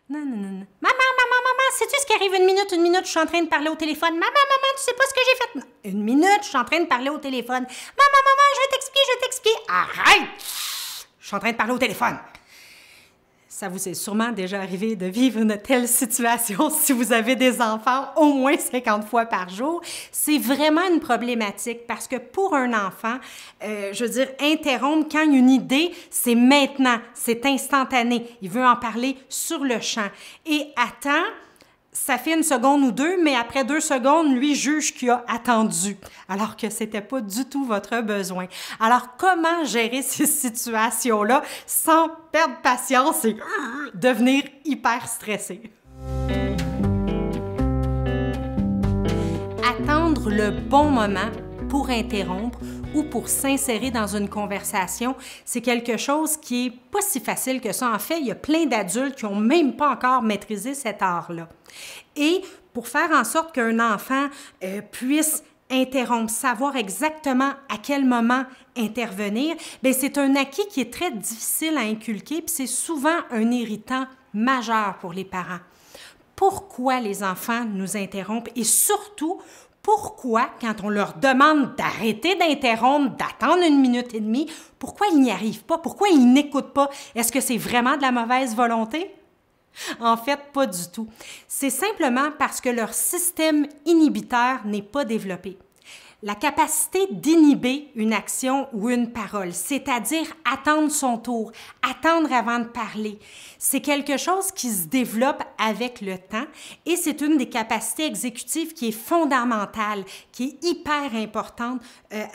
Non, non, non, non. Maman, sais-tu ce qui arrive une minute, je suis en train de parler au téléphone. Maman, tu sais pas ce que j'ai fait? Non. Une minute, je suis en train de parler au téléphone. Maman, je vais t'expliquer. Arrête! Je suis en train de parler au téléphone. Ça vous est sûrement déjà arrivé de vivre une telle situation si vous avez des enfants au moins 50 fois par jour. C'est vraiment une problématique parce que pour un enfant, je veux dire, interrompre quand il y a une idée, c'est maintenant, c'est instantané. Il veut en parler sur le champ. Et attend, ça fait une seconde ou deux, mais après 2 secondes, lui juge qu'il a attendu, alors que c'était pas du tout votre besoin. Alors, comment gérer ces situations-là sans perdre patience et devenir hyper stressé? Attendre le bon moment pour interrompre ou pour s'insérer dans une conversation, c'est quelque chose qui est pas si facile que ça. En fait, il y a plein d'adultes qui n'ont même pas encore maîtrisé cet art-là. Et pour faire en sorte qu'un enfant puisse interrompre, savoir exactement à quel moment intervenir, bien, c'est un acquis qui est très difficile à inculquer, puis c'est souvent un irritant majeur pour les parents. Pourquoi les enfants nous interrompent et surtout, pourquoi, quand on leur demande d'arrêter d'interrompre, d'attendre 1 minute et demie, pourquoi ils n'y arrivent pas? Pourquoi ils n'écoutent pas? Est-ce que c'est vraiment de la mauvaise volonté? En fait, pas du tout. C'est simplement parce que leur système inhibiteur n'est pas développé. La capacité d'inhiber une action ou une parole, c'est-à-dire attendre son tour, attendre avant de parler, c'est quelque chose qui se développe avec le temps et c'est une des capacités exécutives qui est fondamentale, qui est hyper importante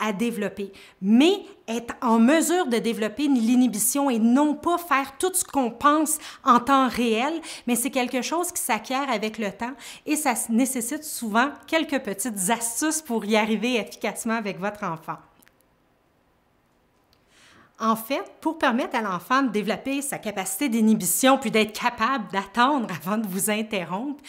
à développer. Mais être en mesure de développer l'inhibition et non pas faire tout ce qu'on pense en temps réel, mais c'est quelque chose qui s'acquiert avec le temps et ça nécessite souvent quelques petites astuces pour y arriver efficacement avec votre enfant. En fait, pour permettre à l'enfant de développer sa capacité d'inhibition puis d'être capable d'attendre avant de vous interrompre,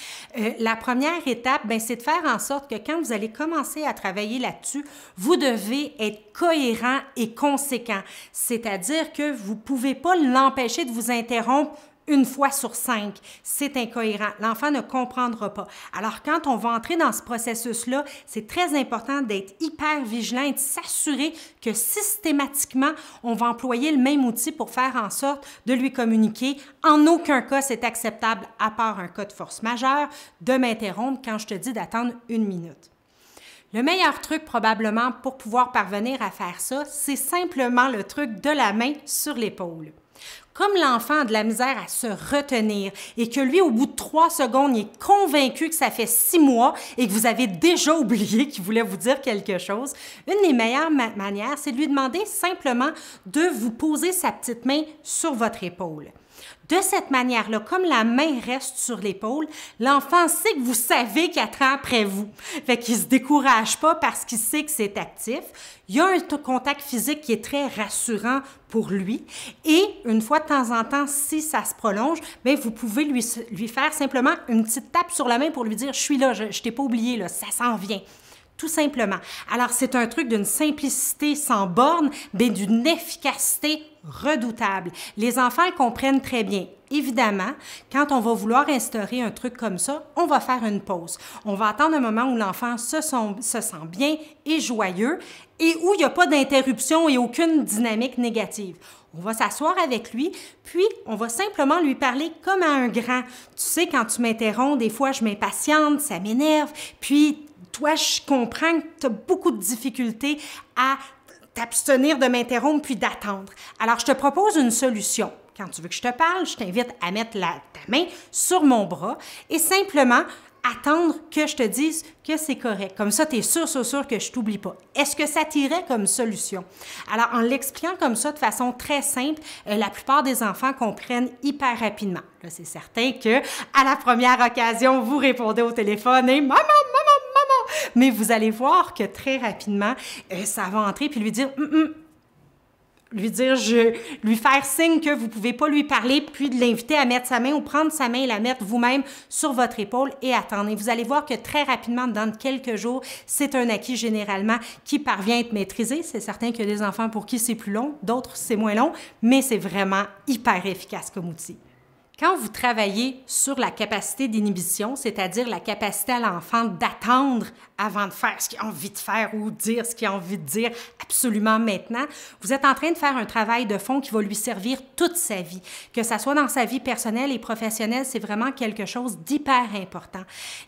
la première étape, c'est de faire en sorte que quand vous allez commencer à travailler là-dessus, vous devez être cohérent et conséquent. C'est-à-dire que vous ne pouvez pas l'empêcher de vous interrompre 1 fois sur 5. C'est incohérent. L'enfant ne comprendra pas. Alors, quand on va entrer dans ce processus-là, c'est très important d'être hyper vigilant et de s'assurer que systématiquement, on va employer le même outil pour faire en sorte de lui communiquer. En aucun cas, c'est acceptable, à part un cas de force majeure, de m'interrompre quand je te dis d'attendre 1 minute. Le meilleur truc probablement pour pouvoir parvenir à faire ça, c'est simplement le truc de la main sur l'épaule. Comme l'enfant a de la misère à se retenir et que lui, au bout de 3 secondes, il est convaincu que ça fait 6 mois et que vous avez déjà oublié qu'il voulait vous dire quelque chose, une des meilleures manières, c'est de lui demander simplement de vous poser sa petite main sur votre épaule. De cette manière-là, comme la main reste sur l'épaule, l'enfant sait que vous savez qu'il attend après vous. Fait qu'il ne se décourage pas parce qu'il sait que c'est actif. Il y a un contact physique qui est très rassurant pour lui. Et une fois de temps en temps, si ça se prolonge, vous pouvez lui faire simplement une petite tape sur la main pour lui dire « Je suis là, je ne t'ai pas oublié, là, ça s'en vient ». Tout simplement. Alors, c'est un truc d'une simplicité sans borne, mais d'une efficacité redoutable. Les enfants le comprennent très bien. Évidemment, quand on va vouloir instaurer un truc comme ça, on va faire une pause. On va attendre un moment où l'enfant se sent bien et joyeux et où il n'y a pas d'interruption et aucune dynamique négative. On va s'asseoir avec lui, puis on va simplement lui parler comme à un grand. Tu sais, quand tu m'interromps, des fois, je m'impatiente, ça m'énerve, puis toi, je comprends que tu as beaucoup de difficultés à t'abstenir de m'interrompre puis d'attendre. Alors, je te propose une solution. Quand tu veux que je te parle, je t'invite à mettre ta main sur mon bras et simplement attendre que je te dise que c'est correct. Comme ça, tu es sûr que je ne t'oublie pas. Est-ce que ça t'irait comme solution? Alors, en l'expliquant comme ça de façon très simple, la plupart des enfants comprennent hyper rapidement. Là, c'est certain que à la première occasion, vous répondez au téléphone et « Maman! » Mais vous allez voir que très rapidement, ça va entrer puis lui dire lui faire signe que vous ne pouvez pas lui parler, puis de l'inviter à mettre sa main ou prendre sa main et la mettre vous-même sur votre épaule et attendre. Et vous allez voir que très rapidement, dans quelques jours, c'est un acquis généralement qui parvient à être maîtrisé. C'est certain qu'il y a des enfants pour qui c'est plus long, d'autres c'est moins long, mais c'est vraiment hyper efficace comme outil. Quand vous travaillez sur la capacité d'inhibition, c'est-à-dire la capacité à l'enfant d'attendre avant de faire ce qu'il a envie de faire ou dire ce qu'il a envie de dire absolument maintenant, vous êtes en train de faire un travail de fond qui va lui servir toute sa vie. Que ça soit dans sa vie personnelle et professionnelle, c'est vraiment quelque chose d'hyper important.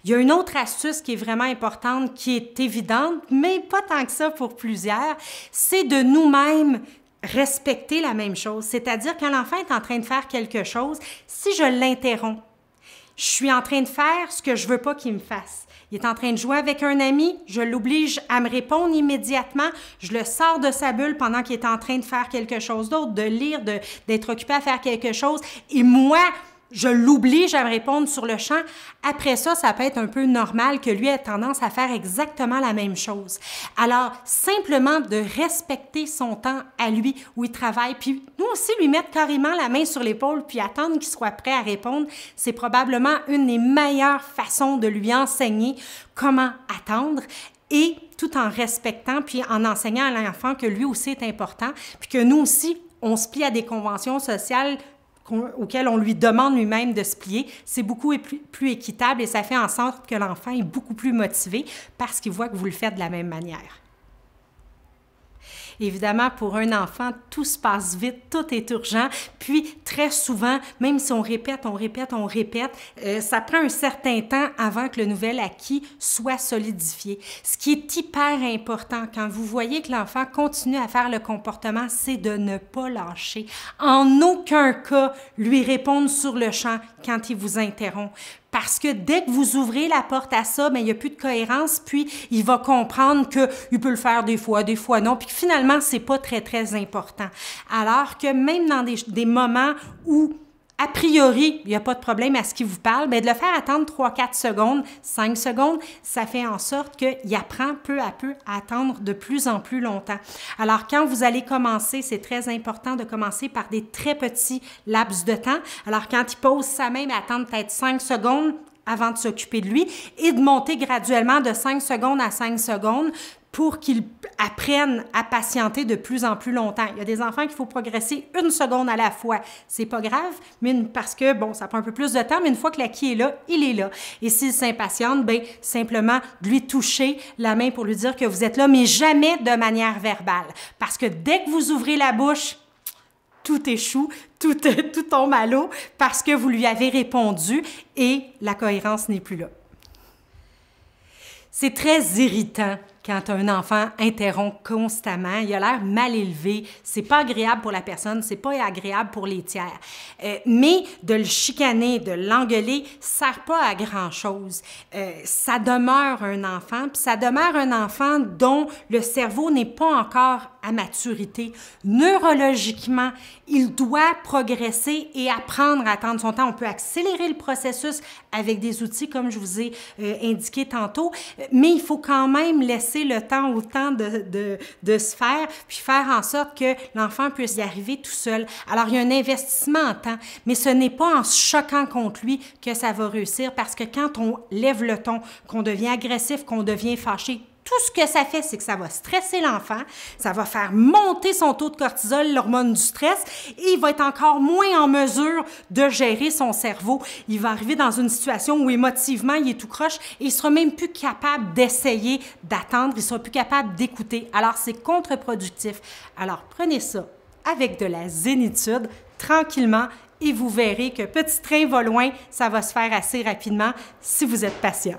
Il y a une autre astuce qui est vraiment importante, qui est évidente, mais pas tant que ça pour plusieurs, c'est de nous-mêmes respecter la même chose. C'est-à-dire quand l'enfant est en train de faire quelque chose, si je l'interromps, je suis en train de faire ce que je veux pas qu'il me fasse. Il est en train de jouer avec un ami, je l'oblige à me répondre immédiatement, je le sors de sa bulle pendant qu'il est en train de faire quelque chose d'autre, de lire, d'être occupé à faire quelque chose, et moi, je l'oblige à me répondre sur le champ. Après ça, ça peut être un peu normal que lui ait tendance à faire exactement la même chose. Alors, simplement de respecter son temps à lui où il travaille, puis nous aussi lui mettre carrément la main sur l'épaule puis attendre qu'il soit prêt à répondre, c'est probablement une des meilleures façons de lui enseigner comment attendre et tout en respectant puis en enseignant à l'enfant que lui aussi est important puis que nous aussi, on se plie à des conventions sociales auquel on lui demande lui-même de se plier, c'est beaucoup plus équitable et ça fait en sorte que l'enfant est beaucoup plus motivé parce qu'il voit que vous le faites de la même manière. Évidemment, pour un enfant, tout se passe vite, tout est urgent, puis très souvent, même si on répète, ça prend un certain temps avant que le nouvel acquis soit solidifié. Ce qui est hyper important quand vous voyez que l'enfant continue à faire le comportement, c'est de ne pas lâcher. En aucun cas, lui répondre sur le champ quand il vous interrompt. Parce que dès que vous ouvrez la porte à ça, bien, il n'y a plus de cohérence, puis il va comprendre qu'il peut le faire des fois non, puis que finalement, c'est pas très, très important. Alors que même dans des moments où, a priori, il n'y a pas de problème à ce qu'il vous parle, bien, de le faire attendre 3-4 secondes, 5 secondes, ça fait en sorte qu'il apprend peu à peu à attendre de plus en plus longtemps. Alors, quand vous allez commencer, c'est très important de commencer par des très petits laps de temps. Alors, quand il pose sa main, attendre peut-être 5 secondes avant de s'occuper de lui et de monter graduellement de 5 secondes à 5 secondes pour qu'ils apprennent à patienter de plus en plus longtemps. Il y a des enfants qu'il faut progresser 1 seconde à la fois. C'est pas grave, mais parce que, bon, ça prend un peu plus de temps, mais une fois que l'acquis est là, il est là. Et s'il s'impatiente, bien, simplement de lui toucher la main pour lui dire que vous êtes là, mais jamais de manière verbale. Parce que dès que vous ouvrez la bouche, tout échoue, tout tombe à l'eau parce que vous lui avez répondu et la cohérence n'est plus là. C'est très irritant quand un enfant interrompt constamment, il a l'air mal élevé, c'est pas agréable pour la personne, c'est pas agréable pour les tiers. Mais de le chicaner, de l'engueuler, ça sert pas à grand-chose. Ça demeure un enfant, puis ça demeure un enfant dont le cerveau n'est pas encore à maturité. Neurologiquement, il doit progresser et apprendre à attendre son temps. On peut accélérer le processus avec des outils comme je vous ai indiqué tantôt, mais il faut quand même laisser le temps au temps de se faire, puis faire en sorte que l'enfant puisse y arriver tout seul. Alors, il y a un investissement en temps, mais ce n'est pas en se choquant contre lui que ça va réussir, parce que quand on lève le ton, qu'on devient agressif, qu'on devient fâché, tout ce que ça fait, c'est que ça va stresser l'enfant, ça va faire monter son taux de cortisol, l'hormone du stress, et il va être encore moins en mesure de gérer son cerveau. Il va arriver dans une situation où émotivement, il est tout croche et il ne sera même plus capable d'essayer d'attendre, il ne sera plus capable d'écouter. Alors, c'est contre-productif. Alors, prenez ça avec de la zénitude, tranquillement, et vous verrez que petit train va loin, ça va se faire assez rapidement si vous êtes patient.